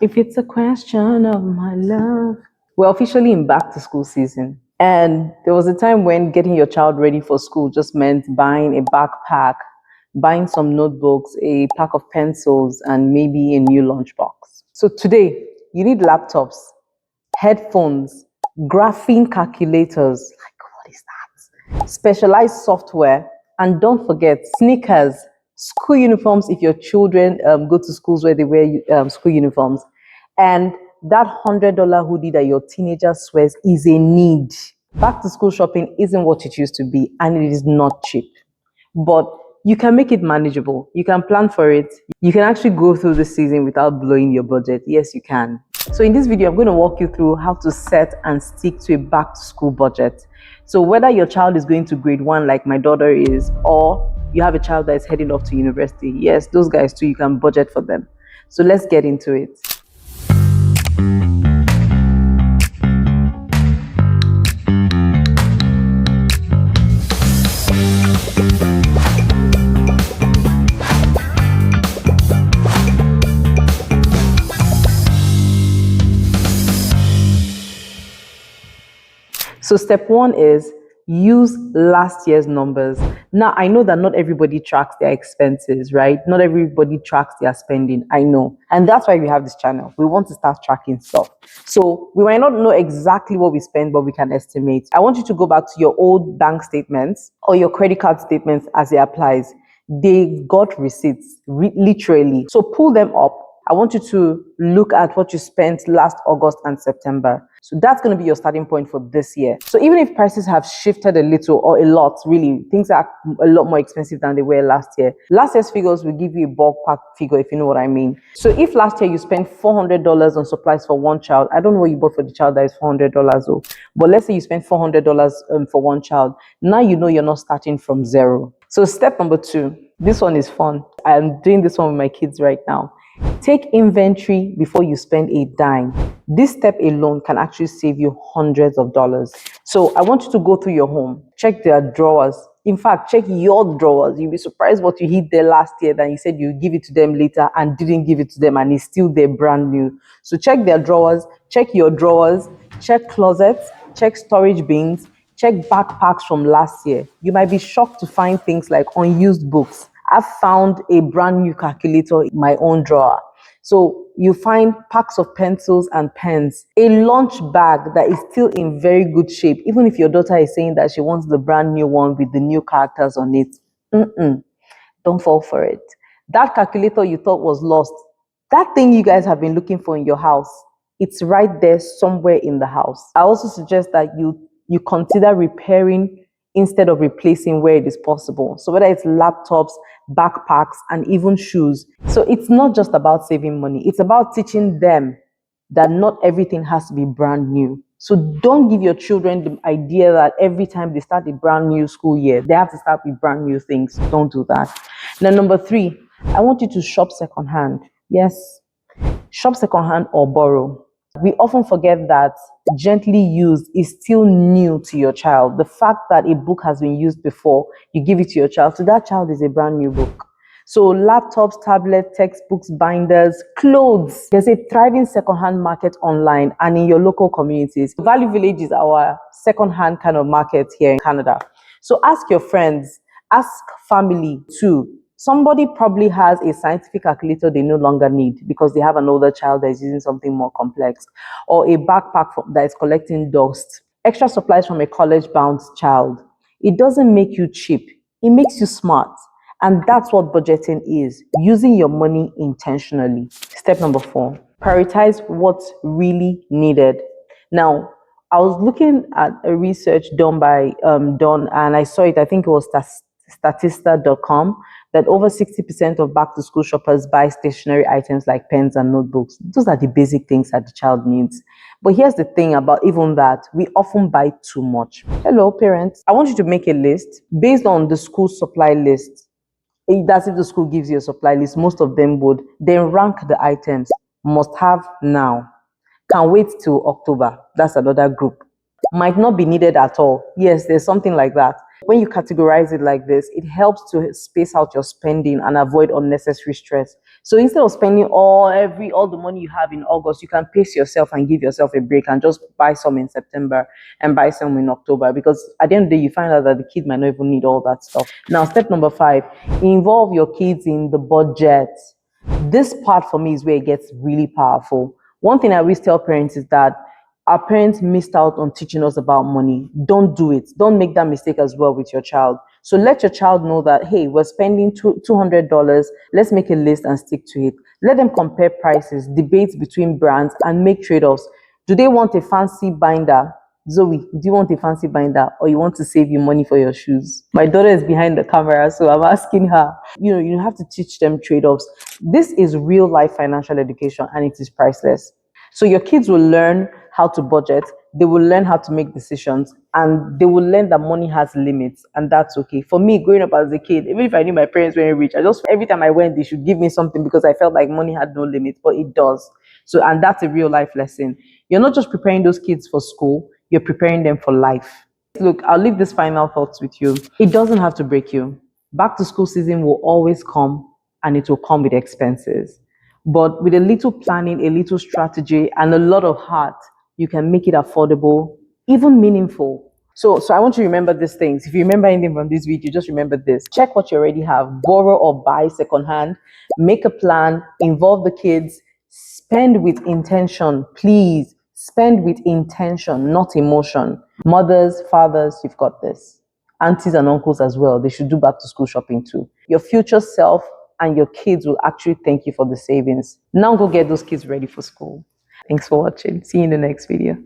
If it's a question of my love. We're officially in back to school season. And there was a time when getting your child ready for school just meant buying a backpack, buying some notebooks, a pack of pencils, and maybe a new lunchbox. So today, you need laptops, headphones, graphing calculators. Like, what is that? Specialized software, and don't forget sneakers, school uniforms if your children go to schools where they wear school uniforms, and that $100 hoodie that your teenager swears is a need. Back to school shopping isn't what it used to be, and it is not cheap. But you can make it manageable. You can plan for it. You can actually go through the season without blowing your budget. Yes, you can. So in this video, I'm going to walk you through how to set and stick to a back to school budget. So whether your child is going to grade 1 like my daughter is, or you have a child that is heading off to university, yes, those guys too, you can budget for them. So let's get into it. So step 1 is use last year's numbers. Now, I know that not everybody tracks their expenses, right? Not everybody tracks their spending, I know. And that's why we have this channel. We want to start tracking stuff. So we might not know exactly what we spend, but we can estimate. I want you to go back to your old bank statements or your credit card statements as it applies. They got receipts, literally. So pull them up. I want you to look at what you spent last August and September. So that's going to be your starting point for this year. So even if prices have shifted a little or a lot, really, things are a lot more expensive than they were last year. Last year's figures will give you a ballpark figure, if you know what I mean. So if last year you spent $400 on supplies for one child, I don't know what you bought for the child that is $400 though, but let's say you spent $400 for one child. Now you know you're not starting from zero. So step number 2, this one is fun. I'm doing this one with my kids right now. Take inventory before you spend a dime. This step alone can actually save you hundreds of dollars. So I want you to go through your home, check their drawers. In fact, check your drawers. You'll be surprised what you hid there last year that you said you give it to them later and didn't give it to them, and it's still there brand new. So check their drawers, check your drawers, check closets, check storage bins, check backpacks from last year. You might be shocked to find things like unused books. I've found a brand new calculator in my own drawer. So you find packs of pencils and pens, a lunch bag that is still in very good shape, even if your daughter is saying that she wants the brand new one with the new characters on it. Don't fall for it. That calculator you thought was lost, that thing you guys have been looking for in your house, it's right there somewhere in the house. I also suggest that you consider repairing instead of replacing where it is possible. So whether it's laptops, backpacks, and even shoes. So it's not just about saving money. It's about teaching them that not everything has to be brand new. So don't give your children the idea that every time they start a brand new school year, they have to start with brand new things. Don't do that. Now, number 3, I want you to shop secondhand. Yes, shop secondhand or borrow. We often forget that gently used is still new to your child. The fact that a book has been used before, you give it to your child. So that child is a brand new book. So laptops, tablets, textbooks, binders, clothes. There's a thriving secondhand market online and in your local communities. Value Village is our secondhand kind of market here in Canada. So ask your friends, ask family too. Somebody probably has a scientific calculator they no longer need because they have an older child that is using something more complex, or a backpack that is collecting dust, extra supplies from a college-bound child. It doesn't make you cheap. It makes you smart. And that's what budgeting is, using your money intentionally. Step number 4, prioritize what's really needed. Now, I was looking at a research done by Don, and I saw it, I think it was statista.com, that over 60% of back to school shoppers buy stationery items like pens and notebooks. Those are the basic things that the child needs. But here's the thing about even that, we often buy too much. Hello, parents. I want you to make a list based on the school supply list. That's if the school gives you a supply list, most of them would. Then rank the items. Must have now. Can wait till October. That's another group. Might not be needed at all. Yes, there's something like that. When you categorize it like this, it helps to space out your spending and avoid unnecessary stress. So instead of spending all the money you have in August, you can pace yourself and give yourself a break and just buy some in September and buy some in October, because at the end of the day you find out that the kid might not even need all that stuff. Now, step number 5, involve your kids in the budget. This part for me is where it gets really powerful. One thing I always tell parents is that our parents missed out on teaching us about money. Don't do it. Don't make that mistake as well with your child. So let your child know that, hey, we're spending $200. Let's make a list and stick to it. Let them compare prices, debate between brands, and make trade-offs. Do they want a fancy binder? Zoe, do you want a fancy binder, or you want to save you money for your shoes? My daughter is behind the camera, so I'm asking her. You have to teach them trade-offs. This is real life financial education, and it is priceless. So your kids will learn how to budget, they will learn how to make decisions, and they will learn that money has limits, and that's okay. For me, growing up as a kid, even if I knew my parents weren't rich, I just every time I went, they should give me something because I felt like money had no limits, but it does. So, and that's a real life lesson. You're not just preparing those kids for school, you're preparing them for life. Look, I'll leave this final thoughts with you. It doesn't have to break you. Back to school season will always come, and it will come with expenses. But with a little planning, a little strategy, and a lot of heart, you can make it affordable, even meaningful. So I want you to remember these things. If you remember anything from this video, just remember this. Check what you already have. Borrow or buy secondhand. Make a plan. Involve the kids. Spend with intention. Please spend with intention, not emotion. Mothers, fathers, you've got this. Aunties and uncles as well. They should do back to school shopping too. Your future self and your kids will actually thank you for the savings. Now go get those kids ready for school. Thanks for watching. See you in the next video.